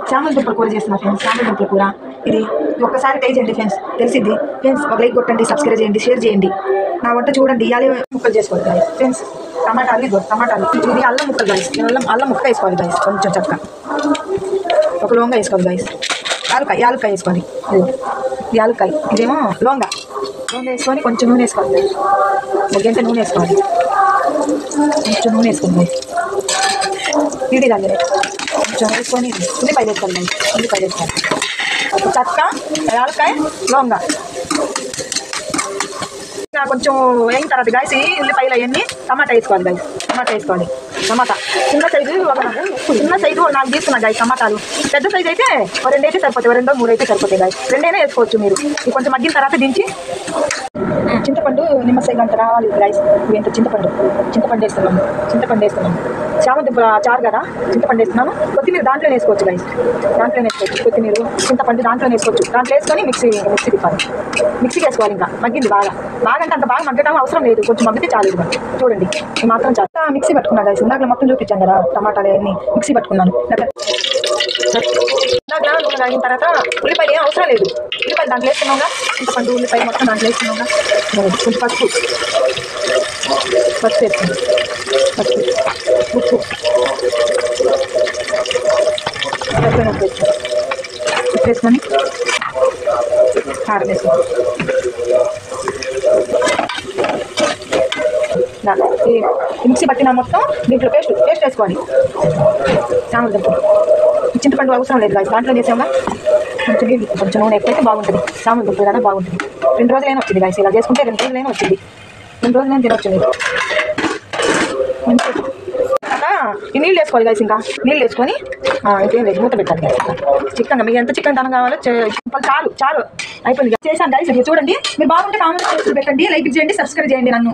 చామల దుంపల కూర చేస్తున్నా ఫ్రెండ్స్. చామల దుంపల కూర ఇది ఒక్కసారి ట్రై చేయండి ఫ్రెండ్స్, తెలిసిద్ది ఫ్రెండ్స్. ఒక లైక్ కొట్టండి, సబ్స్క్రైబ్ చేయండి, షేర్ చేయండి. నా వంట చూడండి. ఇవాళ ముక్కలు చేసుకోవాలి గాయస్ ఫ్రెండ్స్. టమాటాలు ఇది అల్లం ముక్కలు గాయస్. అల్లం ముక్క వేసుకోవాలి గాయస్, కొంచెం చక్క ఒక లోంగా వేసుకోవాలి గాయస్. యాలకాయ వేసుకోవాలి. యాలకాయ ఇదేమో లోంగా వేసుకొని కొంచెం నూనె వేసుకోవాలి. ఒక గంట నూనె వేసుకోవాలి. కొంచెం నూనె వేసుకోండి గాయస్. ఇది దగ్గర కొంచెం వేసుకొని ఉల్లిపాయలు వేసుకోవాలి గాయస్. ఉల్లిపాయలు వేసుకోవాలి. చక్క, యాలకాయ, లవంగా కొంచెం అయిన తర్వాత గాయస్ ఉల్లిపాయలు అవన్నీ టమాటా వేసుకోవాలి గాయస్. టమాటా చిన్న సైజు 4 తీసుకున్నా గాయస్. టమాటాలు పెద్ద సైజు అయితే 2 అయితే సరిపోతాయి, 2 3 అయితే సరిపోతాయి గాయస్. 2 వేసుకోవచ్చు మీరు. కొంచెం మగ్గిన తర్వాత దించి చింతపండు నిమ్మకాయ గంట రావాలి గాయస్. ఎంత చింతపండు వేస్తున్నాము. చామంతి చారు కదా, చింతపండు వేస్తున్నాను. కొత్తిమీర దాంట్లో వేసుకోవచ్చు గాయస్. కొత్తిమీర చింతపండు దాంట్లో వేసుకోవచ్చు. దాంట్లో వేసుకొని మిక్సీ తిప్పాలి. మిక్సీకి వేసుకోవాలి. ఇంకా మగ్గింది బాగా అంటే అంత బాగా మగ్గడం అవసరం లేదు, కొంచెం మగ్గితే చాలు. చూడండి ఈ మాత్రం చాలా మిక్సీ పట్టుకున్నా గాయస్. ఇందాక మొత్తం చూపించాను కదా, టమాటాలు అన్నీ మిక్సీ పట్టుకున్నాను. ఇందాక నూనె తాగిన తర్వాత ఉల్లిపాయలు ఏం అవసరం లేదు. ఉల్లిపాయలు దాంట్లో వేసుకున్నాగా, చింతపండు ఉల్లిపాయ మొత్తం దాంట్లో వేసుకున్నాగా. కొంచెం పసుపు వేసుకున్నాం. ఉప్పు వేసుకొని కారం వేసుకున్నాం. మిక్సీ పట్టిన మొత్తం దీంట్లో పేస్ట్ వేసుకోవాలి. చామల దుంప చింతపండు అవసరం లేదు గాయస్, దాంట్లో వేసాము. కొంచెం నూనె ఎక్కువైతే బాగుంటుంది. చామల దుంప కూడా బాగుంటుంది. 2 రోజులైనా వచ్చింది గాయస్. ఇలా చేసుకుంటే 2 రోజులైనా వచ్చింది. 2 రోజులైనా తినొచ్చు మీరు. ఈ నీళ్ళు వేసుకోవాలి గాయస్. ఇంకా నీళ్ళు వేసుకొని ఇంకేం లేదు, మూత పెట్టాలి గాయస్. చికెన్ మీకు ఎంత చికెన్ తనం కావాలో చాలు అయిపోయింది. చేశాను గాయస్. చూడండి, మీరు బాగుంటే కామెంట్ పెట్టండి, లైక్ చేయండి, సబ్స్క్రైబ్ చేయండి నన్ను.